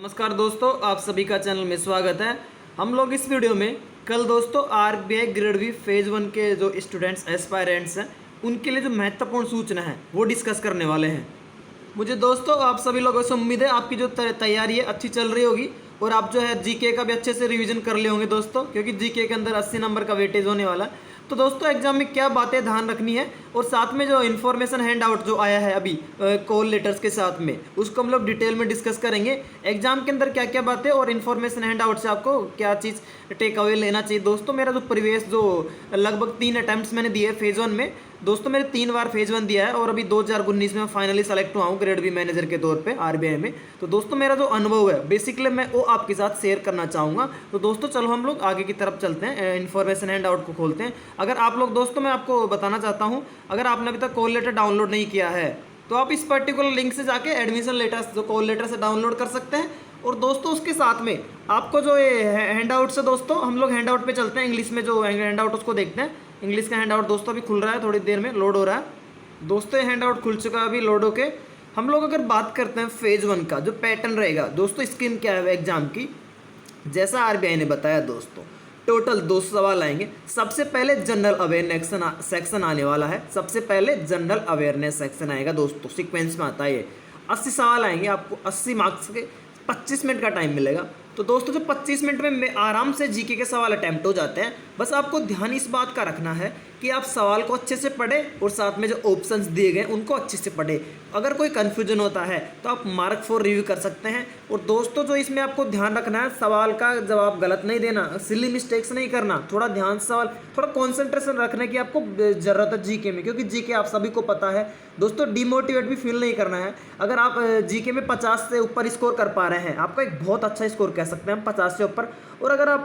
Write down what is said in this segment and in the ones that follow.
नमस्कार दोस्तों, आप सभी का चैनल में स्वागत है। हम लोग इस वीडियो में कल दोस्तों आरबीआई ग्रेड बी फेज 1 के जो स्टूडेंट्स एस्पायरेंट्स हैं उनके लिए जो महत्वपूर्ण सूचना है वो डिस्कस करने वाले हैं। मुझे दोस्तों आप सभी लोगों से उम्मीद है आपकी जो तैयारी है अच्छी चल रही होगी और आप जो है जीके का भी अच्छे से रिवीजन कर लिए होंगे दोस्तों, क्योंकि जीके के अंदर 80 नंबर का वेटेज होने वाला है। तो दोस्तों एग्जाम में क्या बातें ध्यान रखनी है और साथ में जो इन्फॉर्मेशन हैंड आउट जो आया है अभी कॉल लेटर्स के साथ में, उसको हम लोग डिटेल में डिस्कस करेंगे। एग्जाम के अंदर क्या क्या बातें और इन्फॉर्मेशन हैंड आउट से आपको क्या चीज़ टेक अवे लेना चाहिए। दोस्तों मेरा जो प्रीवियस जो लगभग 3 अटैम्प्ट्स मैंने दिए फेज़ 1 में, दोस्तों मैंने 3 बार फेज़ 1 दिया है और अभी 2019 में फाइनली सेलेक्ट हुआ हूँ ग्रेड बी मैनेजर के तौर पे आरबीआई में। तो दोस्तों मेरा जो अनुभव है बेसिकली मैं वो आपके साथ शेयर करना चाहूँगा। तो दोस्तों चलो हम लोग आगे की तरफ चलते हैं, इन्फॉर्मेशन हैंड आउट को खोलते हैं। अगर आप लोग दोस्तों मैं आपको बताना चाहता हूँ, अगर आपने अभी तक कॉल लेटर डाउनलोड नहीं किया है तो आप इस पर्टिकुलर लिंक से जाके एडमिशन लेटर्स जो कॉल लेटर से डाउनलोड कर सकते हैं। और दोस्तों उसके साथ में आपको जो ये हैंड आउट से दोस्तों हम लोग हैंड आउट पे चलते हैं। इंग्लिश में जो हैंड आउट उसको देखते हैं। इंग्लिश का हैंड आउट दोस्तों अभी खुल रहा है, थोड़ी देर में लोड हो रहा है। दोस्तों हैंड आउट खुल चुका है अभी लोड होके। हम लोग अगर बात करते हैं फेज़ 1 का जो पैटर्न रहेगा दोस्तों, स्कीम क्या है एग्जाम की, जैसा आरबीआई ने बताया दोस्तों टोटल 2 सवाल आएंगे। सबसे पहले जनरल अवेयरनेस सेक्शन आने वाला है। सबसे पहले जनरल अवेयरनेस सेक्शन आएगा दोस्तों, सीक्वेंस में आता है ये। 80 सवाल आएंगे, आपको 80 मार्क्स के 25 मिनट का टाइम मिलेगा। तो दोस्तों जो 25 मिनट में आराम से जीके के सवाल अटैम्प्ट हो जाते हैं। बस आपको ध्यान इस बात का रखना है कि आप सवाल को अच्छे से पढ़ें और साथ में जो ऑप्शंस दिए गए उनको अच्छे से पढ़ें। अगर कोई कन्फ्यूजन होता है तो आप मार्क फॉर रिव्यू कर सकते हैं। और दोस्तों जो इसमें आपको ध्यान रखना है, सवाल का जवाब गलत नहीं देना, सिली मिस्टेक्स नहीं करना, थोड़ा ध्यान से सवाल, थोड़ा कॉन्सेंट्रेशन रखने की आपको ज़रूरत है जीके में, क्योंकि जीके आप सभी को पता है दोस्तों डिमोटिवेट भी फील नहीं करना है। अगर आप जीके में 50 से ऊपर स्कोर कर पा रहे हैं, आपका एक बहुत अच्छा स्कोर कह सकते हैं हम 50 से ऊपर, और अगर आप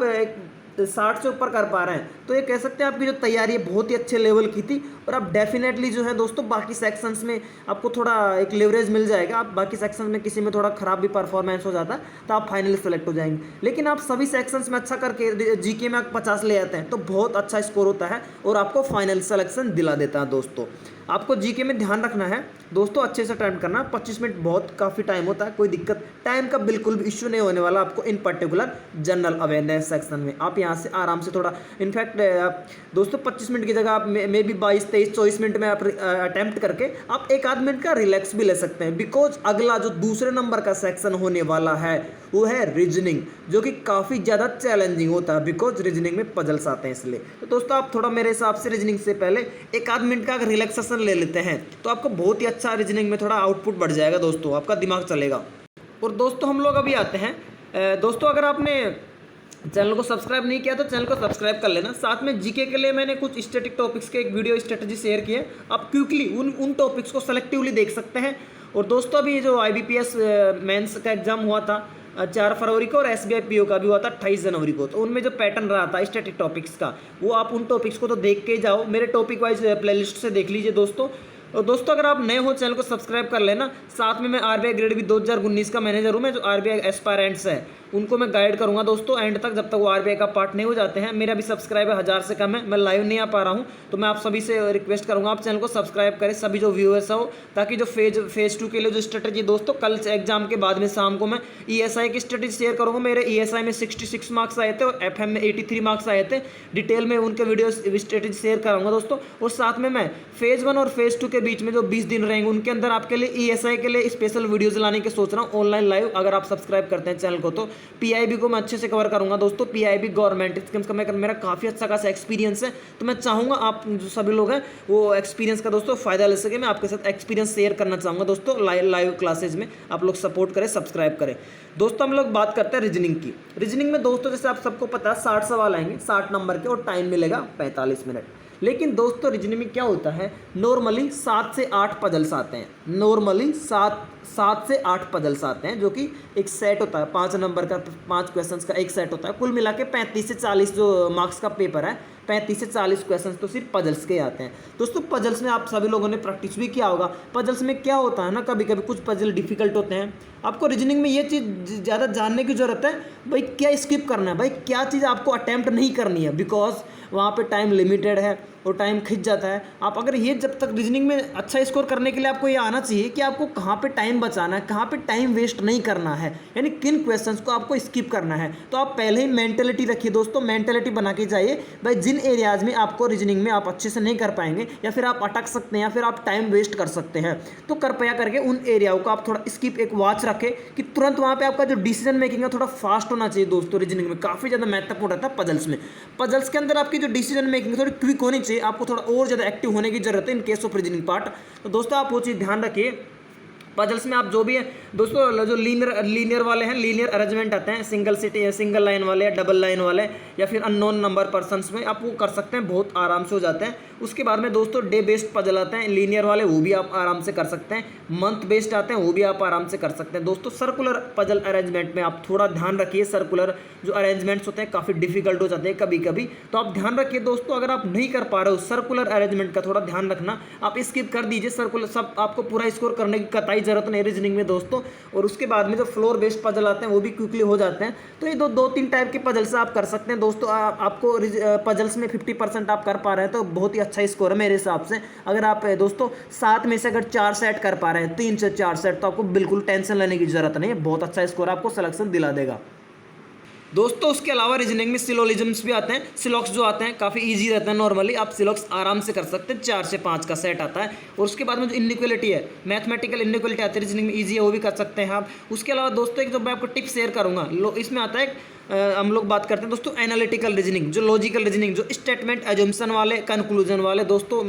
60 से ऊपर कर पा रहे हैं तो ये कह सकते हैं आपकी जो तैयारी है बहुत ही अच्छे लेवल की थी। और आप डेफिनेटली जो है दोस्तों बाकी सेक्शंस में आपको थोड़ा एक लेवरेज मिल जाएगा। आप बाकी सेक्शंस में किसी में थोड़ा खराब भी परफॉर्मेंस हो जाता है तो आप फाइनली सेलेक्ट हो जाएंगे। लेकिन आप सभी सेक्शंस में अच्छा करके जीके में 50 ले आते हैं तो बहुत अच्छा स्कोर होता है और आपको फाइनल सेलेक्शन दिला देता है। दोस्तों आपको जीके में ध्यान रखना है दोस्तों, अच्छे से अटेम्प्ट करना। 25 मिनट बहुत काफ़ी टाइम होता है, कोई दिक्कत टाइम का बिल्कुल भी इश्यू नहीं होने वाला आपको इन पर्टिकुलर जनरल अवेयरनेस सेक्शन में। आप यहाँ से आराम से थोड़ा, इनफैक्ट दोस्तों 25 मिनट की जगह आप मे बी 22, 23, 24 मिनट में आप अटैम्प्ट करके आप 1 आध मिनट का रिलैक्स भी ले सकते हैं। बिकॉज अगला जो दूसरे नंबर का सेक्शन होने वाला है वो है रीजनिंग, जो कि काफ़ी ज़्यादा चैलेंजिंग होता है। बिकॉज रीजनिंग में पजल्स आते हैं, इसलिए तो दोस्तों आप थोड़ा मेरे हिसाब से रीजनिंग से पहले 1 आध मिनट का रिलैक्सेशन ले लेते हैं तो आपको बहुत ही अच्छा रीजनिंग में थोड़ा आउटपुट बढ़ जाएगा दोस्तों, आपका दिमाग चलेगा। और दोस्तों हम लोग अभी आते हैं दोस्तों, अगर आपने चैनल को सब्सक्राइब नहीं किया तो चैनल को सब्सक्राइब कर लेना। साथ में जीके के लिए मैंने कुछ स्टैटिक टॉपिक्स के एक वीडियो स्ट्रेटजी शेयर की है, आप क्विकली उन टॉपिक्स को सेलेक्टिवली देख सकते हैं। और दोस्तों अभी जो IBPS मेंस का एग्जाम हुआ था 4 फरवरी को और SBI PO का भी हुआ था 28 जनवरी को, तो उनमें जो पैटर्न रहा था स्टैटिक टॉपिक्स का, वो आप उन टॉपिक्स को तो देख के जाओ, मेरे टॉपिक वाइज प्लेलिस्ट से देख लीजिए दोस्तों। और दोस्तों अगर आप नए हो चैनल को सब्सक्राइब कर लेना। साथ में मैं आरबीआई ग्रेड बी 2019 का मैनेजर हूँ। मैं जो आरबीआई एस्पायरेंट्स हैं उनको मैं गाइड करूँगा दोस्तों एंड तक, जब तक वो आरबीआई का पार्ट नहीं हो जाते हैं। मेरा भी सब्सक्राइबर 1000 से कम है, मैं लाइव नहीं आ पा रहा हूँ, तो मैं आप सभी से रिक्वेस्ट करूँगा आप चैनल को सब्सक्राइब करें, सभी जो व्यूअर्स हो, ताकि जो फेज़ 2 के लिए जो स्ट्रेटेजी दोस्तों कल एग्जाम के बाद में शाम को मैं ESI की स्ट्रेटेजी शेयर करूँगा। मेरे ESI में 66 मार्क्स आए थे और FM में 83 मार्क्स आए थे। डिटेल में उनके वीडियो स्ट्रेटेजी शेयर कराऊंगा दोस्तों। और साथ में मैं फेज़ 1 और फेज़ 2 के बीच में जो 20 दिन रहेंगे उनके अंदर आपके लिए ESI के लिए स्पेशल वीडियोज लाने के सोच रहा हूँ ऑनलाइन लाइव। अगर आप सब्सक्राइब करते हैं चैनल को तो PIB को मैं अच्छे से कवर करूंगा दोस्तों। PIB गवर्नमेंट स्कीम्स का मेरा काफ़ी अच्छा खासा एक्सपीरियंस है, तो मैं चाहूँगा आप जो सभी लोग हैं वो एक्सपीरियंस का दोस्तों फ़ायदा ले सके। मैं आपके साथ एक्सपीरियंस शेयर करना चाहूँगा दोस्तों लाइव क्लासेज में। आप लोग सपोर्ट करें, सब्सक्राइब करें। दोस्तों हम लोग बात करते हैं रीजनिंग की। रीजनिंग में दोस्तों जैसे आप सबको पता है 60 सवाल आएंगे 60 नंबर के और टाइम मिलेगा 45 मिनट। लेकिन दोस्तों रीजनिंग में क्या होता है, नॉर्मली 7 से 8 पजल्स आते हैं। नॉर्मली 7 से 8 पजल्स आते हैं, जो कि एक सेट होता है 5 नंबर का, 5 क्वेश्चंस का एक सेट होता है। कुल मिला के 35 से 40 जो मार्क्स का पेपर है, 35 से 40 क्वेश्चंस तो सिर्फ पजल्स के आते हैं। दोस्तों पजल्स में आप सभी लोगों ने प्रैक्टिस भी किया होगा। पजल्स में क्या होता है ना, कभी कभी कुछ पजल डिफिकल्ट होते हैं। आपको रीजनिंग में ये चीज़ ज़्यादा जानने की ज़रूरत है, भाई क्या स्किप करना है, भाई क्या चीज़ आपको अटैम्प्ट नहीं करनी है, बिकॉज वहाँ पे टाइम लिमिटेड है और टाइम खिंच जाता है। आप अगर ये जब तक रीजनिंग में अच्छा स्कोर करने के लिए आपको ये आना चाहिए कि आपको कहाँ पे टाइम बचाना है, कहाँ पे टाइम वेस्ट नहीं करना है, यानी किन क्वेश्चंस को आपको स्किप करना है। तो आप पहले ही मेंटेलिटी रखिए दोस्तों, मेंटेलिटी बना के जाइए भाई जिन एरियाज में आपको रीजनिंग में आप अच्छे से नहीं कर पाएंगे या फिर आप अटक सकते हैं या फिर आप टाइम वेस्ट कर सकते हैं, तो कृपया करके उन एरियाओं को आप थोड़ा स्किप एक वॉच रखें कि तुरंत वहाँ पे आपका जो डिसीजन मेकिंग है थोड़ा फास्ट होना चाहिए दोस्तों। रीजनिंग में काफ़ी ज़्यादा महत्वपूर्ण रहता है पजल्स में। पजल्स के अंदर आपकी जो डिसीजन मेकिंग थोड़ी क्विक होनी चाहिए, आपको थोड़ा और ज़्यादा एक्टिव होने की जरूरत है in case of reasoning part. तो दोस्तों आप वो चीज़ ध्यान रखिए। पजल्स में आप जो भी है दोस्तों, जो लीनियर वाले हैं, लीनियर अरेंजमेंट आते हैं, सिंगल लाइन वाले, डबल लाइन वाले या फिर अननोन नंबर पर्सन्स में आप वो कर सकते हैं, बहुत आराम से हो जाते हैं। उसके बाद में दोस्तों डे बेस्ड पजल आते हैं लीनियर वाले, वो भी आप आराम से कर सकते हैं। मंथ बेस्ड आते हैं, वो भी आप आराम से कर सकते हैं। दोस्तों सर्कुलर पजल अरेंजमेंट में आप थोड़ा ध्यान रखिए, सर्कुलर जो अरेंजमेंट्स होते हैं काफ़ी डिफिकल्ट हो जाते हैं कभी कभी, तो आप ध्यान रखिए दोस्तों। अगर आप नहीं कर पा रहे हो सर्कुलर अरेंजमेंट का थोड़ा ध्यान रखना, आप स्किप कर दीजिए सर्कुलर, सब आपको पूरा स्कोर करने की कतई जरूरत नहीं रीजनिंग में दोस्तों। और उसके बाद में जो फ्लोर बेस्ड पजल आते हैं वो भी क्विकली हो जाते हैं। तो ये दो तीन टाइप के पजल से आप कर सकते हैं दोस्तों। आपको पजल्स में 50% आप कर पा रहे हैं तो बहुत ही अच्छा स्कोर है मेरे हिसाब से। अगर आप दोस्तों 7 में से अगर 4 सेट कर पा रहे हैं, 3 से 4 सेट, तो आपको बिल्कुल टेंशन लेने की जरूरत नहीं है, बहुत अच्छा स्कोर आपको सिलेक्शन दिला देगा दोस्तों। उसके अलावा रीजनिंग में सिलोजिज्म्स भी आते हैं, सिलॉक्स जो आते हैं काफ़ी इजी रहता है। नॉर्मली आप सिलॉक्स आराम से कर सकते हैं, 4 से 5 का सेट आता है। और उसके बाद में जो इनइक्वालिटी है, मैथमेटिकल इनइक्वालिटी आती है रीजनिंग में, इजी है, वो भी कर सकते हैं आप। उसके अलावा दोस्तों एक जो मैं आपको टिप शेयर करूँगा, इसमें आता है हम लोग बात करते हैं दोस्तों एनालिटिकल रीजनिंग, जो लॉजिकल रीजनिंग, जो स्टेटमेंट एजम्पशन वाले, कंक्लूजन वाले दोस्तों,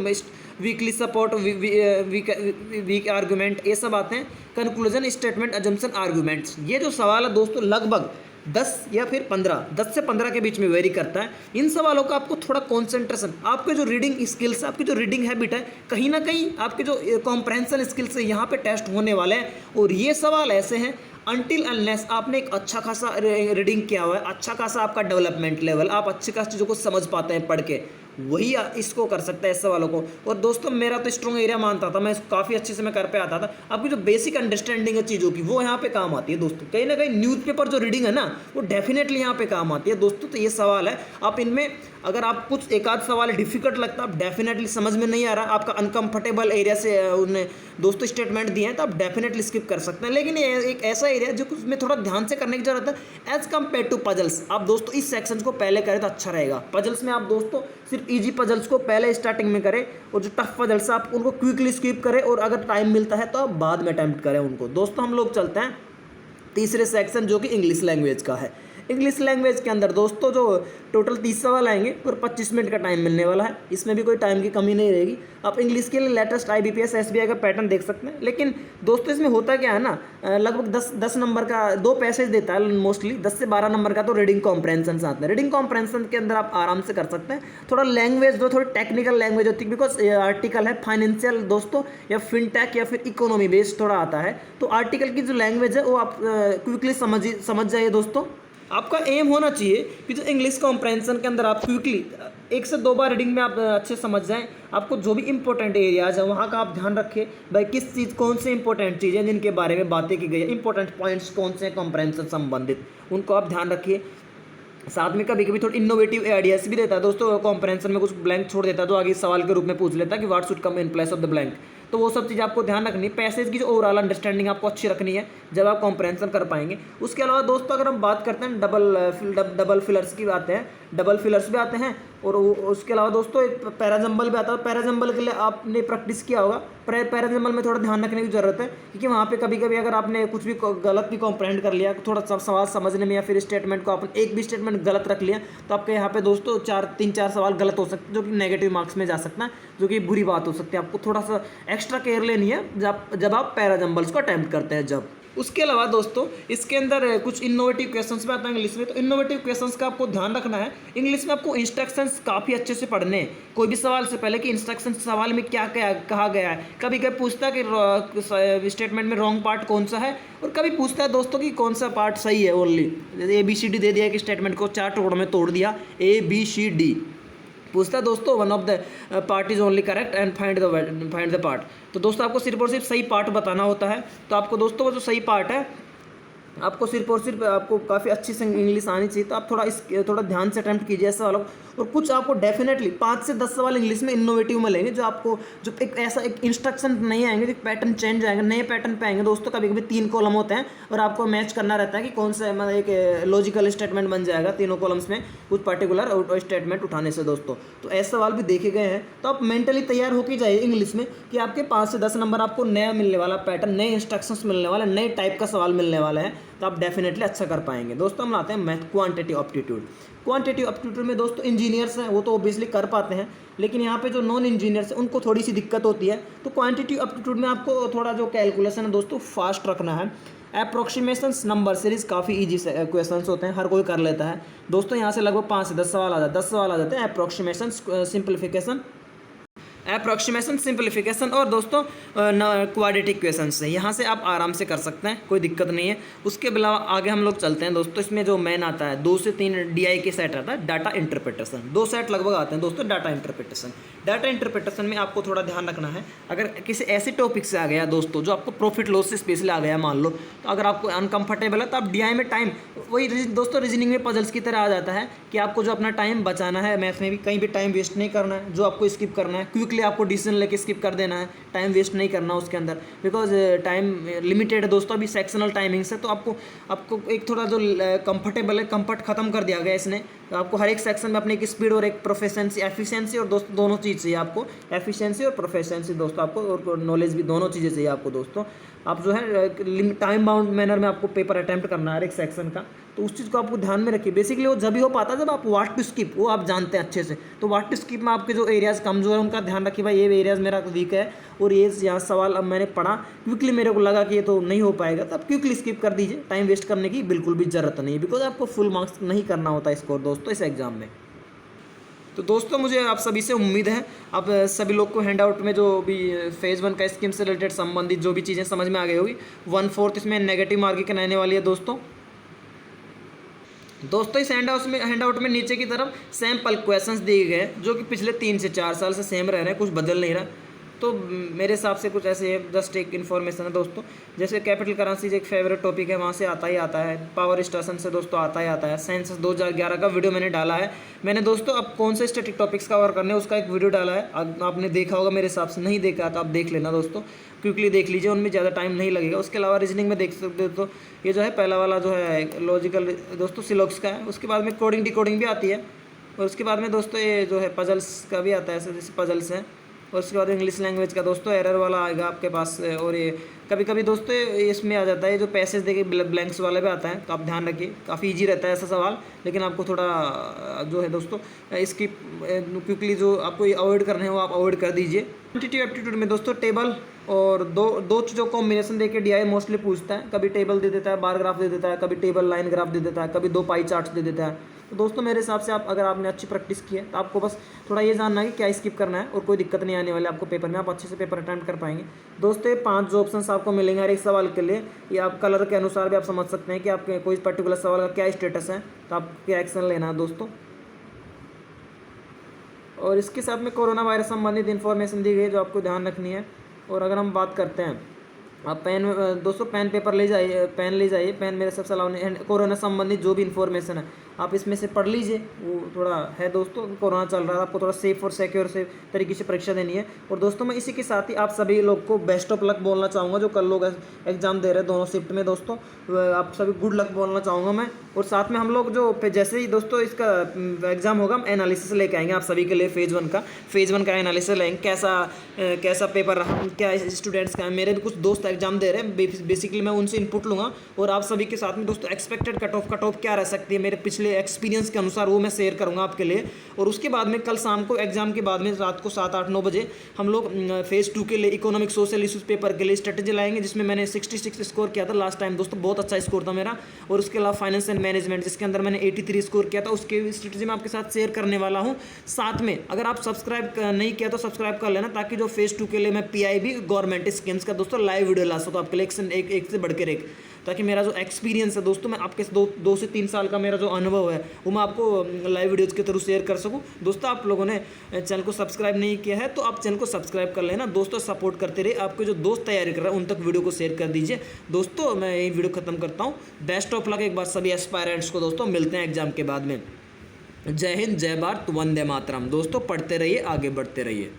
वीकली सपोर्ट, वीक आर्गूमेंट, ये सब आते हैं। कंक्लूजन, स्टेटमेंट, एजम्पशन, आर्गूमेंट्स, ये जो सवाल है दोस्तों लगभग 10 या फिर 10 से 15 के बीच में वेरी करता है। इन सवालों का आपको थोड़ा कॉन्सेंट्रेशन, आपके जो रीडिंग स्किल्स, आपकी जो रीडिंग हैबिट है, कहीं ना कहीं आपके जो कॉम्प्रहेंशन स्किल्स है यहाँ पे टेस्ट होने वाले हैं। और ये सवाल ऐसे हैं अनटिल अनलेस आपने एक अच्छा खासा रीडिंग किया हुआ है, अच्छा खासा आपका डेवलपमेंट लेवल, आप अच्छी खासी चीज़ों को समझ पाते हैं पढ़ के, वही इसको कर सकता है इस सवालों को। और दोस्तों मेरा तो स्ट्रॉन्ग एरिया मानता था मैं, काफ़ी अच्छे से मैं कर पे आता था। आपकी जो बेसिक अंडरस्टैंडिंग है चीज़ों की, वो यहाँ पे काम आती है दोस्तों। कहीं ना कहीं न्यूज़पेपर जो रीडिंग है ना, वो डेफिनेटली यहाँ पे काम आती है दोस्तों। तो ये सवाल है, आप इनमें अगर आप कुछ एक आध सवाल डिफिकल्ट लगता है, आप डेफिनेटली समझ में नहीं आ रहा, आपका अनकंफर्टेबल एरिया से उन्हें दोस्तों स्टेटमेंट दिए हैं, तो आप डेफिनेटली स्किप कर सकते हैं। लेकिन ये एक ऐसा एरिया जो उसमें थोड़ा ध्यान से करने की जरूरत है एज कम्पेयर टू पजल्स। आप दोस्तों इस सेक्शन को पहले करें तो अच्छा रहेगा। पजल्स में आप दोस्तों सिर्फ ईजी पजल्स को पहले स्टार्टिंग में करें, और जो टफ पजल्स आप उनको क्विकली स्किप करें, और अगर टाइम मिलता है तो आप बाद में अटेम्प्ट करें उनको। दोस्तों हम लोग चलते हैं तीसरे सेक्शन जो कि इंग्लिश लैंग्वेज का है। इंग्लिश लैंग्वेज के अंदर दोस्तों जो टोटल 30 सवाल आएंगे और 25 मिनट का टाइम मिलने वाला है, इसमें भी कोई टाइम की कमी नहीं रहेगी। आप इंग्लिश के लिए लेटेस्ट IBPS SBI का पैटर्न देख सकते हैं। लेकिन दोस्तों इसमें होता क्या है ना, लगभग 10 नंबर का 2 पैसेज देता है मोस्टली, 10 से 12 नंबर का तो रीडिंग कॉम्प्रहेंशन आते हैं। रीडिंग कॉम्प्रहेंशन के अंदर आप आराम से कर सकते हैं। थोड़ा लैंग्वेज जो थोड़ी टेक्निकल लैंग्वेज होती है, बिकॉज आर्टिकल है फाइनेंशियल दोस्तों, या फिनटेक या फिर इकोनॉमी बेस्ड थोड़ा आता है, तो आर्टिकल की जो लैंग्वेज है वो आप क्विकली समझ जाइए दोस्तों। आपका एम होना चाहिए कि जो इंग्लिश कॉम्प्रहेंशन के अंदर आप क्विकली 1 से 2 बार रीडिंग में आप अच्छे समझ जाएं। आपको जो भी इंपॉर्टेंट एरियाज है वहाँ का आप ध्यान रखें, भाई किस चीज़, कौन से इंपॉर्टेंट चीज़ें जिनके बारे में बातें की गई है, इंपॉर्टेंट पॉइंट्स कौन से कॉम्प्रहेंशन संबंधित, उनको आप ध्यान रखिए। साथ में कभी कभी थोड़ी इनोवेटिव आइडियाज भी देता है दोस्तों, कॉम्प्रहेंशन में कुछ ब्लैंक छोड़ देता है तो आगे सवाल के रूप में पूछ लेता है कि what should come in place of the blank. तो वो सब चीज़ आपको ध्यान रखनी है। पैसेज की जो ओवरऑल अंडरस्टैंडिंग आपको अच्छी रखनी है जब आप कॉम्प्रहेंशन कर पाएंगे। उसके अलावा दोस्तों अगर हम बात करते हैं डबल फिलर्स की आते हैं, डबल फिलर्स भी आते हैं। और उसके अलावा दोस्तों एक पैराजम्बल भी आता है। पैराजम्बल के लिए आपने प्रैक्टिस किया होगा, पैराजम्बल में थोड़ा ध्यान रखने की जरूरत है, क्योंकि वहाँ पे कभी कभी अगर आपने कुछ भी गलत भी कॉम्प्रहेंड कर लिया, थोड़ा सा सवाल समझने में, या फिर स्टेटमेंट को आपने एक भी स्टेटमेंट गलत रख लिया, तो आपके यहाँ पे दोस्तों 3-4 सवाल गलत हो सकते हैं, जो कि नेगेटिव मार्क्स में जा सकता है, जो कि बुरी बात हो सकती है। आपको थोड़ा सा एक्स्ट्रा केयर लेनी है जब आप पैराजम्बल्स को अटेम्प्ट करते हैं जब। उसके अलावा दोस्तों इसके अंदर कुछ इनोवेटिव क्वेश्चंस भी आते हैं इंग्लिश में, तो इनोवेटिव क्वेश्चंस का आपको ध्यान रखना है। इंग्लिश में आपको इंस्ट्रक्शंस काफ़ी अच्छे से पढ़ने हैं, कोई भी सवाल से पहले कि इंस्ट्रक्शन सवाल में क्या कहा गया है। कभी कभी पूछता है कि स्टेटमेंट में रॉन्ग पार्ट कौन सा है, और कभी पूछता है दोस्तों कि कौन सा पार्ट सही है। ओनली ABCD दे दिया कि स्टेटमेंट को 4 टुकड़ों में तोड़ दिया, ABCD पूछता है दोस्तों one of the part is only correct and find the part. तो दोस्तों आपको सिर्फ और सिर्फ सही पार्ट बताना होता है। तो आपको दोस्तों वो जो सही पार्ट है, आपको सिर्फ और सिर्फ आपको काफ़ी अच्छी से इंग्लिश आनी चाहिए। तो आप थोड़ा ध्यान से अटेम्प्ट कीजिए ऐसा वालों। और कुछ आपको डेफिनेटली 5 से 10 सवाल इंग्लिश में इनोवेटिव मिलेंगे, जो आपको जो एक ऐसा एक इंस्ट्रक्शन नहीं आएंगे, जो पैटर्न चेंज आएंगे, नए पैटर्न पे आएंगे दोस्तों। कभी कभी 3 कॉलम होते हैं और आपको मैच करना रहता है कि कौन सा मतलब एक लॉजिकल स्टेटमेंट बन जाएगा तीनों कॉलम्स में कुछ पर्टिकुलर स्टेटमेंट उठाने से दोस्तों। तो ऐसे सवाल भी देखे गए हैं। तो आप मेंटली तैयार होकर जाइए इंग्लिश में कि आपके 5 से 10 नंबर आपको नया मिलने वाला पैटर्न, नए इंस्ट्रक्शंस मिलने वाला, नए टाइप का सवाल मिलने वाला है, तो आप डेफिनेटली अच्छा कर पाएंगे दोस्तों। हम लाते हैं math quantitative aptitude. Quantitative aptitude में दोस्तों इंजीनियर्स हैं वो तो ऑब्वियसली कर पाते हैं, लेकिन यहाँ पे जो नॉन इंजीनियर्स हैं उनको थोड़ी सी दिक्कत होती है। तो क्वांटिटेटिव एप्टीट्यूड में आपको थोड़ा जो कैलकुलेशन है दोस्तों फास्ट रखना है। अप्रोक्सीमेशंस, नंबर सीरीज काफ़ी ईजी से क्वेश्चंस होते हैं, हर कोई कर लेता है दोस्तों। यहाँ से लगभग 5 से 10 सवाल आ जाते हैं, 10 सवाल आ जाते हैं। अप्रोक्सीमेशन, सिंप्लीफिकेशन, अप्रॉक्सीमेशन, सिंप्लीफिकेशन और दोस्तों क्वाड्रेटिक क्वेश्चन से यहाँ से आप आराम से कर सकते हैं, कोई दिक्कत नहीं है। उसके अलावा आगे हम लोग चलते हैं दोस्तों। इसमें जो मेन आता है 2 से 3 DI के सेट आता है, डाटा इंटरप्रिटेशन। 2 सेट लगभग आते हैं दोस्तों डाटा इंटरप्रिटेशन। डाटा इंटरप्रिटेशन में आपको थोड़ा ध्यान रखना है, अगर किसी ऐसे टॉपिक से आ गया दोस्तों जो आपको प्रॉफिट लॉस से स्पेशली आ गया मान लो, तो अगर आपको अनकंफर्टेबल है तो आप DI में टाइम वही दोस्तों रीजनिंग में पजल्स की तरह आ जाता है कि आपको जो अपना टाइम बचाना है, मैथ में भी कहीं भी टाइम वेस्ट नहीं करना है, जो आपको स्किप करना है क्विकली आपको डिसीजन लेके स्किप कर देना है, टाइम वेस्ट नहीं करना उसके अंदर, बिकॉज टाइम लिमिटेड है दोस्तों, अभी सेक्शनल टाइमिंग्स है। तो आपको एक थोड़ा जो कंफर्टेबल है, कंफर्ट खत्म कर दिया गया इसने। तो आपको हर एक सेक्शन में अपनी एक स्पीड और एक प्रोफिशिएंसी, एफिशिएंसी और दोस्तों दोनों चीज़ चाहिए आपको, एफिशिएंसी और प्रोफिशिएंसी दोस्तों आपको, और नॉलेज भी, दोनों चीज़ें चाहिए आपको दोस्तों। आप जो है टाइम बाउंड मैनर में आपको पेपर अटैम्प्ट करना है हर एक सेक्शन का, तो उस चीज़ को आपको ध्यान में रखिए। बेसिकली वो जब ही हो पाता है जब आप व्हाट टू स्किप वो आप जानते हैं अच्छे से। तो व्हाट टू स्किप में आपके जो एरियाज़ कमजोर है उनका ध्यान रखिए, भाई ये एरियाज़ मेरा वीक है और ये यहाँ सवाल अब मैंने पढ़ा क्विकली, मेरे को लगा कि ये तो नहीं हो पाएगा, तो आप क्विकली स्किप कर दीजिए। टाइम वेस्ट करने की बिल्कुल भी ज़रूरत नहीं है, बिकॉज आपको फुल मार्क्स नहीं करना होता स्कोर दोस्तों इस एग्ज़ाम में। तो दोस्तों मुझे आप सभी से उम्मीद है आप सभी लोग को हैंड आउट में जो भी फेज़ 1 का स्कीम से रिलेटेड संबंधित जो भी चीज़ें समझ में आ गई होगी। 1/4 इसमें नेगेटिव मार्किंग रहने वाली है दोस्तों। इस हैंड आउट में नीचे की तरफ सैम्पल क्वेश्चंस दिए गए जो कि पिछले 3 से 4 साल से सेम रह रहे हैं, कुछ बदल नहीं रहा। तो मेरे हिसाब से कुछ ऐसे है, जस्ट एक इन्फॉर्मेशन है दोस्तों। जैसे कैपिटल करेंसीज एक फेवरेट टॉपिक है, वहाँ से आता ही आता है। पावर स्टेशन से दोस्तों आता ही आता है। सेंसस 2011 का वीडियो मैंने डाला है। मैंने दोस्तों अब कौन से स्टैटिक टॉपिक्स कवर करने उसका एक वीडियो डाला है, आपने देखा होगा मेरे हिसाब से, नहीं देखा तो आप देख लेना दोस्तों, क्विकली देख लीजिए, उनमें ज़्यादा टाइम नहीं लगेगा। उसके अलावा रीजनिंग में देख सकते हो तो ये जो है पहला वाला जो है लॉजिकल दोस्तों सिलॉक्स का है। उसके बाद में कोडिंग डिकोडिंग भी आती है, और उसके बाद में दोस्तों ये जो है पजल्स का भी आता है, ऐसे जैसे पजल्स हैं। और उसके बाद इंग्लिश लैंग्वेज का दोस्तों एरर वाला आएगा आपके पास। और ये कभी कभी दोस्तों इसमें आ जाता है जो पैसेज देके ब्लैंक्स वाले भी आता है, तो आप ध्यान रखिए, काफ़ी इजी रहता है ऐसा सवाल, लेकिन आपको थोड़ा जो है दोस्तों इसकी क्विकली जो आपको अवॉइड करने हैं वो आप अवॉइड कर दीजिए। क्वांटिटेटिव एप्टीट्यूड में दोस्तों टेबल और दो चीज़ों को कॉम्बिनेशन देके DI मोस्टली पूछता है। कभी टेबल दे देता है, बार ग्राफ दे देता है, कभी टेबल लाइन ग्राफ दे देता है, कभी 2 पाई चार्ट्स दे देता है। तो दोस्तों मेरे हिसाब से अगर आपने अच्छी प्रैक्टिस की है तो आपको बस थोड़ा ये जानना है कि क्या स्किप करना है, और कोई दिक्कत नहीं आने वाली आपको पेपर में, आप अच्छे से पेपर अटेम्प्ट कर पाएंगे दोस्तों। 5 जो ऑप्शंस आपको मिलेंगे हर एक सवाल के लिए, ये आप कलर के अनुसार भी आप समझ सकते हैं कि आपके कोई पर्टिकुलर सवाल का क्या स्टेटस है, तो आप क्या एक्शन लेना है दोस्तों। और इसके साथ में कोरोना वायरस संबंधित इन्फॉर्मेशन दी गई है जो आपको ध्यान रखनी है। और अगर हम बात करते हैं, आप दोस्तों पेन पेपर ले जाइए, पेन ले जाइए, पेन मेरे सबसे अलावा नहीं। कोरोना संबंधित जो भी इन्फॉर्मेशन है आप इसमें से पढ़ लीजिए, वो थोड़ा है दोस्तों, कोरोना चल रहा है, आपको थोड़ा सेफ और सिक्योर से तरीके से परीक्षा देनी है। और दोस्तों मैं इसी के साथ ही आप सभी लोग को बेस्ट ऑफ लक बोलना चाहूँगा, जो कल लोग एग्जाम दे रहे हैं दोनों शिफ्ट में दोस्तों, आप सभी गुड लक बोलना चाहूँगा मैं। और साथ में हम लोग जो जैसे ही दोस्तों इसका एग्जाम होगा हम एनालिसिस लेके आएंगे आप सभी के लिए, फेज़ 1 का एनालिसिस लेंगे, कैसा पेपर रहा, क्या स्टूडेंट्स का है। मेरे भी कुछ दोस्त एग्जाम दे रहे हैं, बेसिकली मैं उनसे इनपुट लूँगा, और आप सभी के साथ में दोस्तों एक्सपेक्टेड कट ऑफ क्या रह सकती है मेरे पिछले एक्सपीरियंस के अनुसार, वो मैं शेयर करूँगा आपके लिए। और उसके बाद में कल शाम को एग्जाम के बाद में रात को 7, 8, 9 बजे हम लोग फेज़ 2 के लिए इकोनॉमिक सोशल इशूज़ पेपर के लिए स्ट्रेटेजी लाएंगे, जिसमें मैंने 66 स्कोर किया था लास्ट टाइम दोस्तों, बहुत अच्छा स्कोर था मेरा। और उसके अलावा फाइनेंस एंड मैनेजमेंट जिसके अंदर मैंने 83 स्कोर किया था, उसके स्ट्रेटेजी मैं आपके साथ शेयर करने वाला हूँ। साथ में अगर आप सब्सक्राइब नहीं किया तो सब्सक्राइब कर लेना, ताकि जो फेज़ 2 के लिए मैं PIB गवर्नमेंट स्कीम्स का दोस्तों लाइव वीडियो ला सकूँ आपके लिए, एक से बढ़कर एक, ताकि मेरा जो एक्सपीरियंस है दोस्तों, मैं आपके 2 से 3 साल का मेरा जो अनुभव है वो मैं आपको लाइव वीडियोज़ के थ्रू शेयर कर सकूं। दोस्तों आप लोगों ने चैनल को सब्सक्राइब नहीं किया है तो आप चैनल को सब्सक्राइब कर लेना दोस्तों, सपोर्ट करते रहिए। आपके जो दोस्त तैयारी कर रहे हैं उन तक वीडियो को शेयर कर दीजिए दोस्तों। मैं यही वीडियो खत्म करता हूँ। बेस्ट ऑफ लक एक बार सभी एस्पायरेंट्स को दोस्तों, मिलते हैं एग्जाम के बाद में। जय हिंद, जय भारत, वंदे मातरम। दोस्तों पढ़ते रहिए, आगे बढ़ते रहिए।